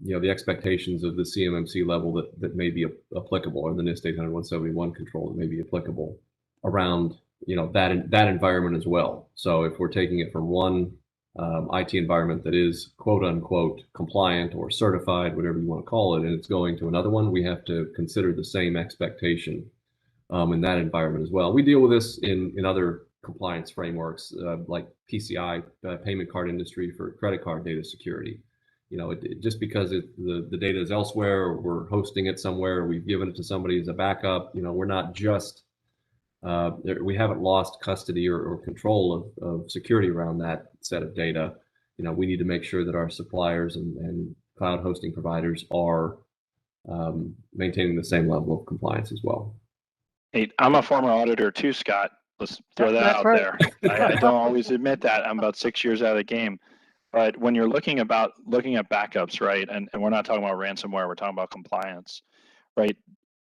you know, the expectations of the CMMC level that may be applicable, or the NIST 800-171 control that may be applicable around, you know, that environment as well. So if we're taking it from one IT environment that is quote unquote compliant or certified, whatever you want to call it, and it's going to another one, we have to consider the same expectation in that environment as well. We deal with this in other compliance frameworks like PCI, payment card industry, for credit card data security. You know, just because the data is elsewhere, or we're hosting it somewhere, we've given it to somebody as a backup, you know, we're not just we haven't lost custody or control of security around that set of data. You know, we need to make sure that our suppliers and cloud hosting providers are maintaining the same level of compliance as well. Hey, I'm a former auditor too, Scott. Let's throw that out there. I don't always admit that. I'm about 6 years out of the game. But when you're looking at backups, right, and we're not talking about ransomware, we're talking about compliance, right?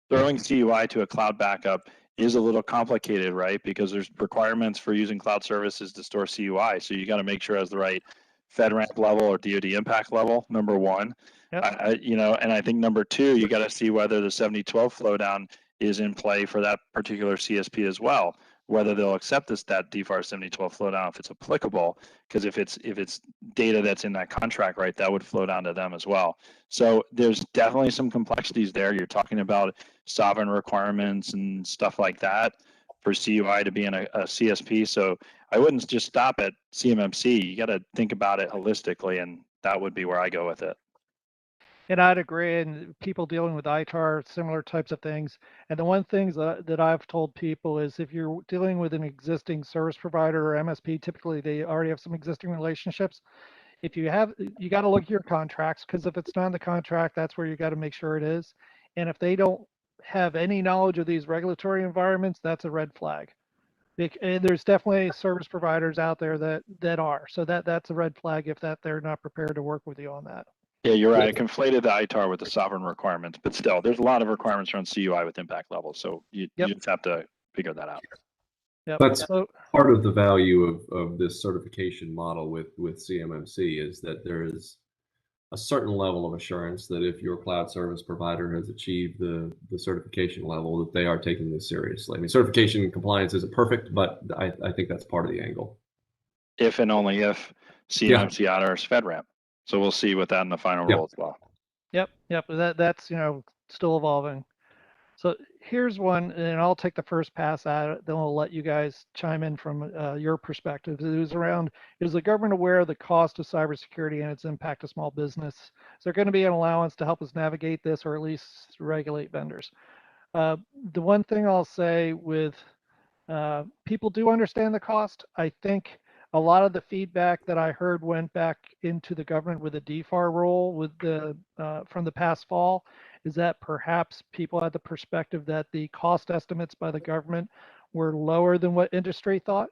Throwing CUI to a cloud backup is a little complicated, right? Because there's requirements for using cloud services to store CUI. So you got to make sure it has the right FedRAMP level or DoD impact level, number one. Yep. You know, and I think number two, you got to see whether the 7012 flowdown is in play for that particular CSP as well, whether they'll accept that DFAR 7012 flowdown if it's applicable, because if it's data that's in that contract, right, that would flow down to them as well. So there's definitely some complexities there. You're talking about sovereign requirements and stuff like that for CUI to be in a CSP. So I wouldn't just stop at CMMC. You got to think about it holistically, and that would be where I go with it. And I'd agree, and people dealing with ITAR, similar types of things. And the one thing that I've told people is, if you're dealing with an existing service provider or MSP, typically they already have some existing relationships. If you got to look at your contracts, because if it's not in the contract, that's where you got to make sure it is. And if they don't have any knowledge of these regulatory environments, that's a red flag. And there's definitely service providers out there that are. So that's a red flag if they're not prepared to work with you on that. Yeah, you're right. I conflated the ITAR with the sovereign requirements, but still, there's a lot of requirements around CUI with impact levels. So you just have to figure that out. Yep. That's part of the value of this certification model with CMMC, is that there is a certain level of assurance that if your cloud service provider has achieved the certification level, that they are taking this seriously. I mean, certification compliance isn't perfect, but I think that's part of the angle. If and only if CMMC honors FedRAMP. So we'll see with that in the final rule as well. Yep. That's, you know, still evolving. So here's one, and I'll take the first pass at it, then I'll let you guys chime in from your perspective. It was around, is the government aware of the cost of cybersecurity and its impact to small business? Is there going to be an allowance to help us navigate this, or at least regulate vendors? The one thing I'll say with people do understand the cost. I think a lot of the feedback that I heard went back into the government with the DFAR role with the from the past fall, is that perhaps people had the perspective that the cost estimates by the government were lower than what industry thought.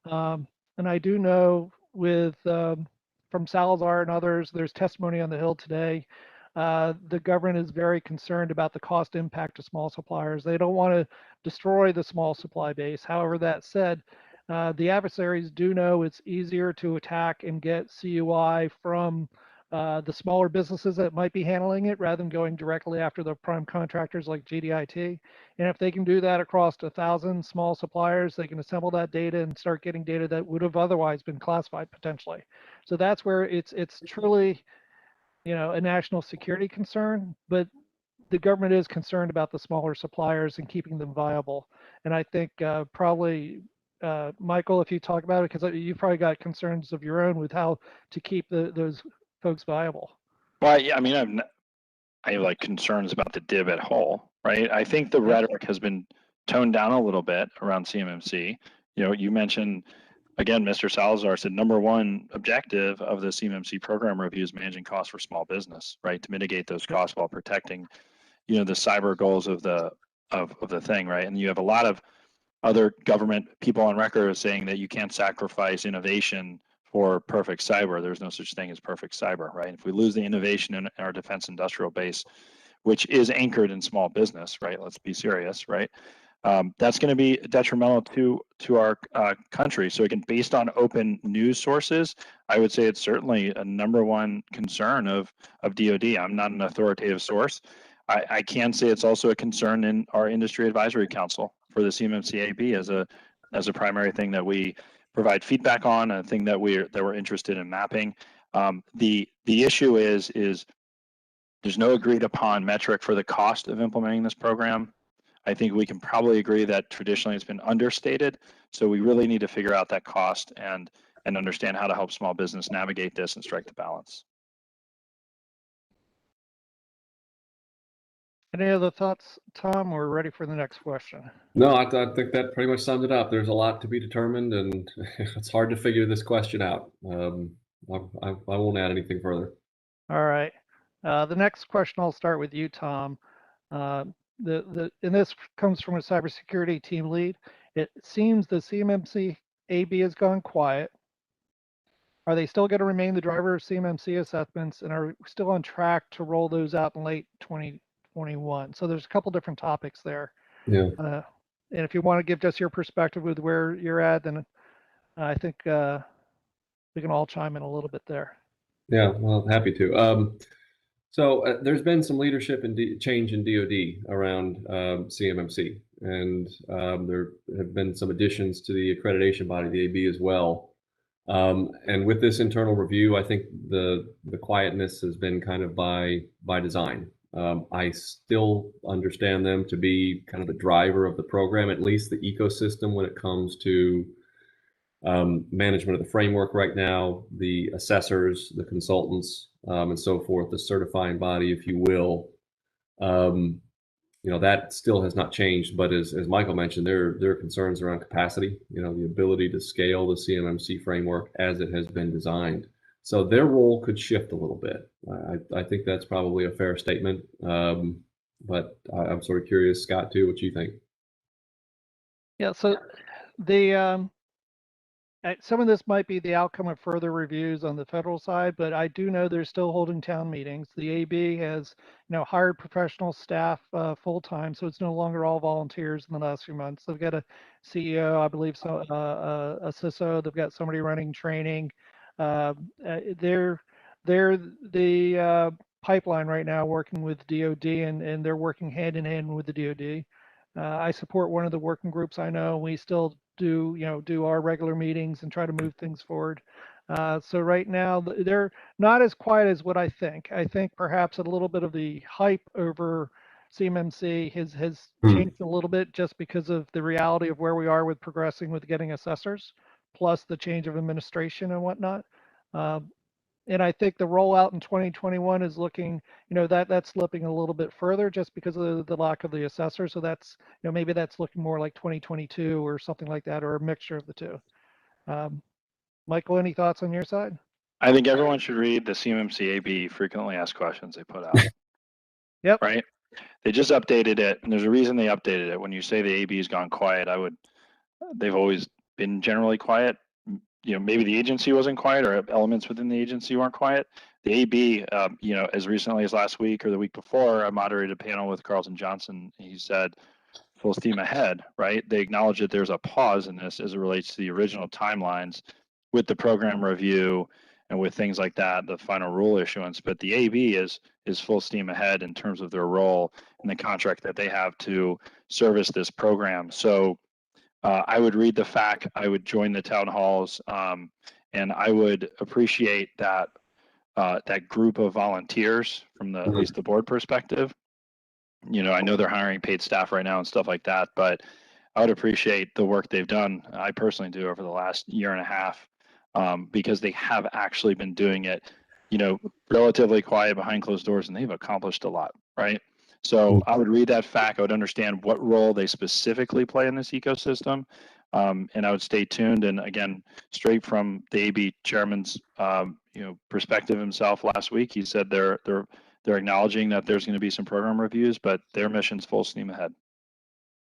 And I do know with from Salazar and others, there's testimony on the Hill today. The government is very concerned about the cost impact to small suppliers. They don't want to destroy the small supply base. However, that said, the adversaries do know it's easier to attack and get CUI from the smaller businesses that might be handling it rather than going directly after the prime contractors like GDIT. And if they can do that across 1,000 small suppliers, they can assemble that data and start getting data that would have otherwise been classified potentially. So that's where it's truly, a national security concern, but the government is concerned about the smaller suppliers and keeping them viable. And I think probably, Michael, if you talk about it, because you've probably got concerns of your own with how to keep those folks viable. Well, yeah, I mean, I have like concerns about the div at whole, right? I think the rhetoric has been toned down a little bit around CMMC. You mentioned, again, Mr. Salazar said number one objective of the CMMC program review is managing costs for small business, right? To mitigate those costs while protecting, the cyber goals of the thing, right? And you have a lot of other government people on record saying that you can't sacrifice innovation for perfect cyber. There's no such thing as perfect cyber, right? If we lose the innovation in our defense industrial base, which is anchored in small business, right? Let's be serious, right? That's going to be detrimental to our country. So again, based on open news sources, I would say it's certainly a number one concern of DoD. I'm not an authoritative source. I can say it's also a concern in our industry advisory council for the CMMC-AB as a primary thing that we provide feedback on, a thing that we're interested in mapping. The issue is there's no agreed upon metric for the cost of implementing this program. I think we can probably agree that traditionally it's been understated. So we really need to figure out that cost and understand how to help small business navigate this and strike the balance. Any other thoughts, Tom? We're ready for the next question. No, I think that pretty much sums it up. There's a lot to be determined, and it's hard to figure this question out. I won't add anything further. All right. The next question, I'll start with you, Tom. And this comes from a cybersecurity team lead. It seems the CMMC AB has gone quiet. Are they still going to remain the driver of CMMC assessments, and are still on track to roll those out in late 2021? So there's a couple different topics there. Yeah. And if you want to give just your perspective with where you're at, then I think we can all chime in a little bit there. Yeah, well, happy to. So there's been some leadership and change in DoD around CMMC, and there have been some additions to the accreditation body, the AB, as well. And with this internal review, I think the quietness has been kind of by design. I still understand them to be kind of the driver of the program, at least the ecosystem when it comes to management of the framework right now, the assessors, the consultants, and so forth, the certifying body, if you will. That still has not changed, but as Michael mentioned, there are concerns around capacity, the ability to scale the CMMC framework as it has been designed. So their role could shift a little bit. I think that's probably a fair statement. But I'm sort of curious, Scott, too, what you think. Yeah, so the some of this might be the outcome of further reviews on the federal side, but I do know they're still holding town meetings. The AB has, hired professional staff full-time, so it's no longer all volunteers in the last few months. They've got a CEO, I believe, so a CISO. They've got somebody running training. They're the pipeline right now working with DoD, and they're working hand in hand with the DoD. I support one of the working groups. I know we still do our regular meetings and try to move things forward. So right now they're not as quiet as what I think. I think perhaps a little bit of the hype over CMMC has changed a little bit just because of the reality of where we are with progressing with getting assessors, plus the change of administration and whatnot. And I think the rollout in 2021 is looking, that's slipping a little bit further just because of the lack of the assessor. So that's, maybe that's looking more like 2022 or something like that, or a mixture of the two. Michael, any thoughts on your side? I think everyone should read the CMMC AB frequently asked questions they put out. Yep. Right? They just updated it, and there's a reason they updated it. When you say the AB has gone quiet, they've always been generally quiet. Maybe the agency wasn't quiet, or elements within the agency weren't quiet. The AB, as recently as last week or the week before, I moderated a panel with Carlton Johnson. He said, full steam ahead, right? They acknowledge that there's a pause in this as it relates to the original timelines with the program review and with things like that, the final rule issuance. But the AB is full steam ahead in terms of their role in the contract that they have to service this program. So I would read the FAQ, I would join the town halls, and I would appreciate that that group of volunteers from at least the board perspective. I know they're hiring paid staff right now and stuff like that, but I would appreciate the work they've done. I personally do over the last year and a half, because they have actually been doing it, relatively quiet behind closed doors, and they've accomplished a lot, right? So I would read that FAQ. I would understand what role they specifically play in this ecosystem, and I would stay tuned. And again, straight from the AB chairman's, perspective himself last week, he said they're acknowledging that there's going to be some program reviews, but their mission's full steam ahead.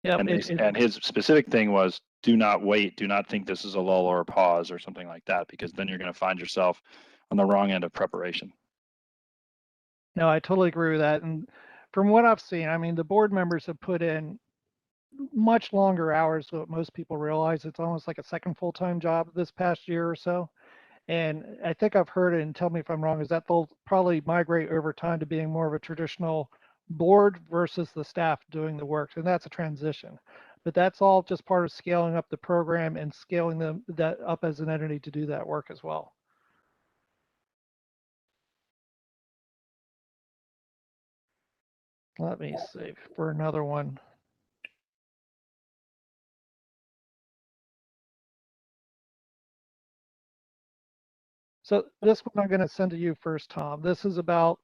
Yep. And his specific thing was, do not wait. Do not think this is a lull or a pause or something like that, because then you're going to find yourself on the wrong end of preparation. No, I totally agree with that. And from what I've seen, I mean, the board members have put in much longer hours than what most people realize. It's almost like a second full-time job this past year or so. And I think I've heard it, and tell me if I'm wrong, is that they'll probably migrate over time to being more of a traditional board versus the staff doing the work. And that's a transition. But that's all just part of scaling up the program and scaling that up as an entity to do that work as well. Let me see for another one. So this one I'm going to send to you first, Tom. This is about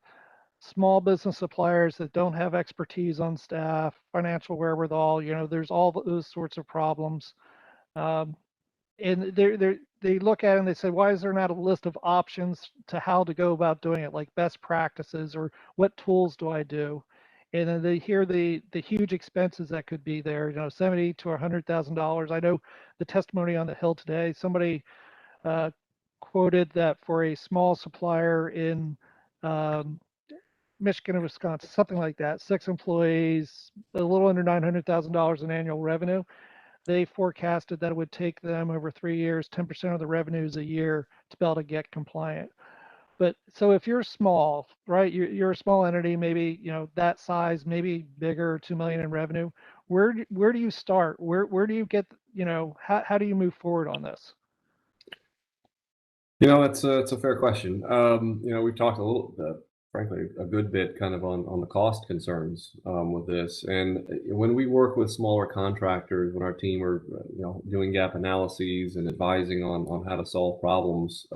small business suppliers that don't have expertise on staff, financial wherewithal. There's all those sorts of problems. And they look at it and they say, why is there not a list of options to how to go about doing it, like best practices, or what tools do I do? And then they hear the huge expenses that could be there, $70,000 to $100,000. I know the testimony on the Hill today, somebody quoted that for a small supplier in Michigan or Wisconsin, something like that, 6 employees, a little under $900,000 in annual revenue. They forecasted that it would take them over 3 years, 10% of the revenues a year to be able to get compliant. But so if you're small, right, you're a small entity, maybe, that size, maybe bigger, 2 million in revenue. Where do you start? Where do you get, how do you move forward on this? It's a fair question. We've talked a little bit, frankly, a good bit kind of on the cost concerns with this. And when we work with smaller contractors, when our team are doing gap analyses and advising on how to solve problems,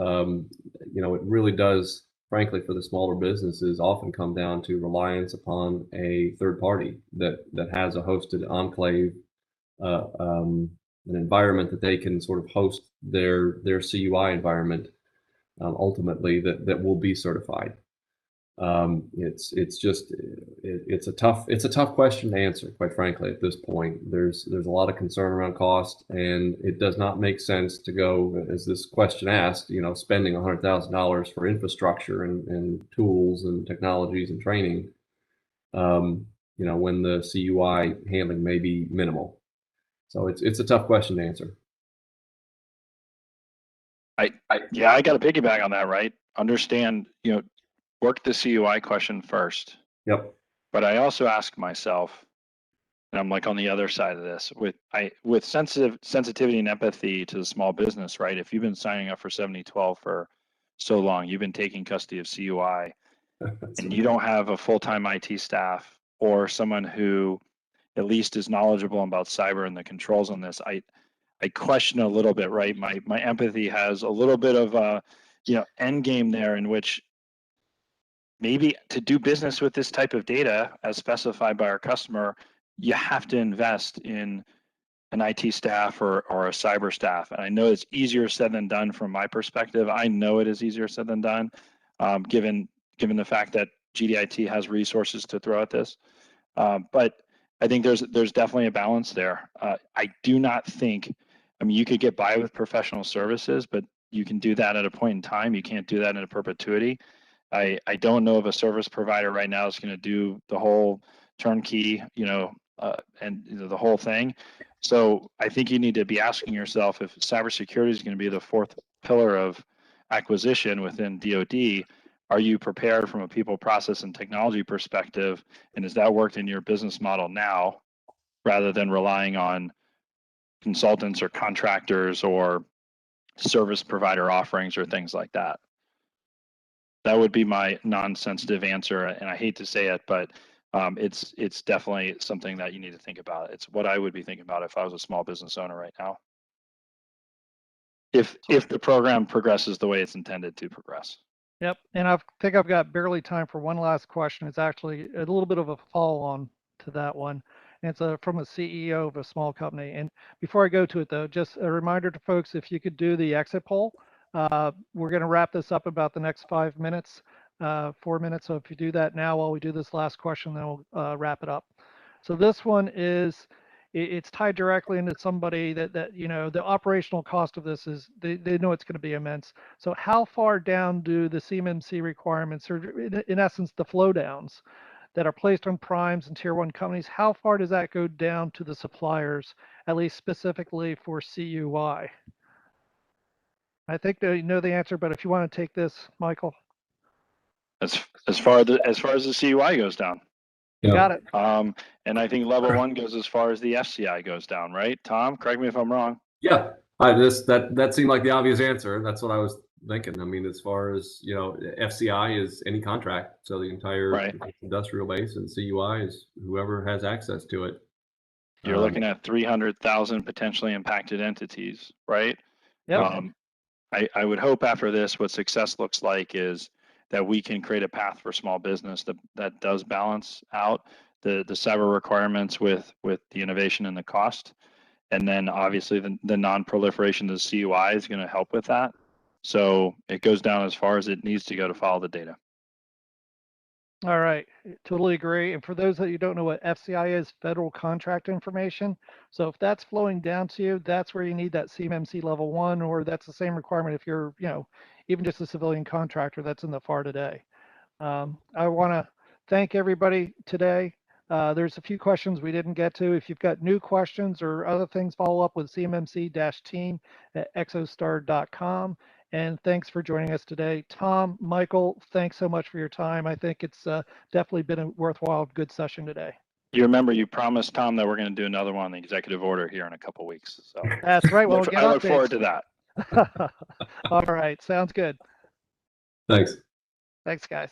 it really does, frankly, for the smaller businesses, often come down to reliance upon a third party that has a hosted enclave, an environment that they can sort of host their CUI environment, ultimately that will be certified. It's a tough question to answer, quite frankly. At this point, there's a lot of concern around cost, and it does not make sense to go, as this question asked, spending $100,000 for infrastructure and tools and technologies and training, when the CUI handling may be minimal. So it's a tough question to answer. I got to piggyback on that, right? Understand, work the CUI question first. Yep. But I also ask myself, and I'm like on the other side of this, with sensitivity and empathy to the small business, right? If you've been signing up for 7012 for so long, you've been taking custody of CUI, and you don't have a full-time IT staff or someone who at least is knowledgeable about cyber and the controls on this, I question a little bit, right? My empathy has a little bit of a, end game there, in which maybe to do business with this type of data as specified by our customer, you have to invest in an IT staff or a cyber staff. And I know it's easier said than done from my perspective. I know it is easier said than done, given the fact that GDIT has resources to throw at this. But I think there's definitely a balance there. I do not think, I mean, you could get by with professional services, but you can do that at a point in time. You can't do that in a perpetuity. I don't know if a service provider right now is going to do the whole turnkey, and the whole thing. So I think you need to be asking yourself if cybersecurity is going to be the fourth pillar of acquisition within DoD. Are you prepared from a people, process, and technology perspective? And has that worked in your business model now, rather than relying on consultants or contractors or service provider offerings or things like that? That would be my non-sensitive answer, and I hate to say it, but it's definitely something that you need to think about. It's what I would be thinking about if I was a small business owner right now. If the program progresses the way it's intended to progress. Yep, and I think I've got barely time for one last question. It's actually a little bit of a follow-on to that one. And it's from a CEO of a small company. And before I go to it, though, just a reminder to folks, if you could do the exit poll. We're going to wrap this up about the next 5 minutes, 4 minutes. So if you do that now while we do this last question, then we'll wrap it up. So this one is, it's tied directly into somebody that the operational cost of this is, they know it's going to be immense. So how far down do the CMMC requirements, or in essence, the flow downs that are placed on primes and tier one companies, how far does that go down to the suppliers, at least specifically for CUI? I think they know the answer, but if you want to take this, Michael. As far as the CUI goes down. Yeah. Got it. And I think level 1 goes as far as the FCI goes down, right? Tom, correct me if I'm wrong. Yeah, that seemed like the obvious answer. That's what I was thinking. I mean, as far as FCI is any contract, so the entire industrial base, and CUI is whoever has access to it. You're looking at 300,000 potentially impacted entities, right? Yep. I would hope after this, what success looks like is that we can create a path for small business that does balance out the cyber requirements with the innovation and the cost. And then obviously the non-proliferation of the CUI is going to help with that. So it goes down as far as it needs to go to follow the data. All right, totally agree. And for those that you don't know what FCI is, federal contract information. So if that's flowing down to you, that's where you need that CMMC level 1, or that's the same requirement if you're, even just a civilian contractor that's in the FAR today. I want to thank everybody today. There's a few questions we didn't get to. If you've got new questions or other things, follow up with cmmc-team@exostar.com. And thanks for joining us today. Tom, Michael, thanks so much for your time. I think it's definitely been a worthwhile, good session today. You remember you promised, Tom, that we're going to do another one on the executive order here in a couple of weeks. So that's right. Well, I look forward to that. All right. Sounds good. Thanks. Thanks, guys.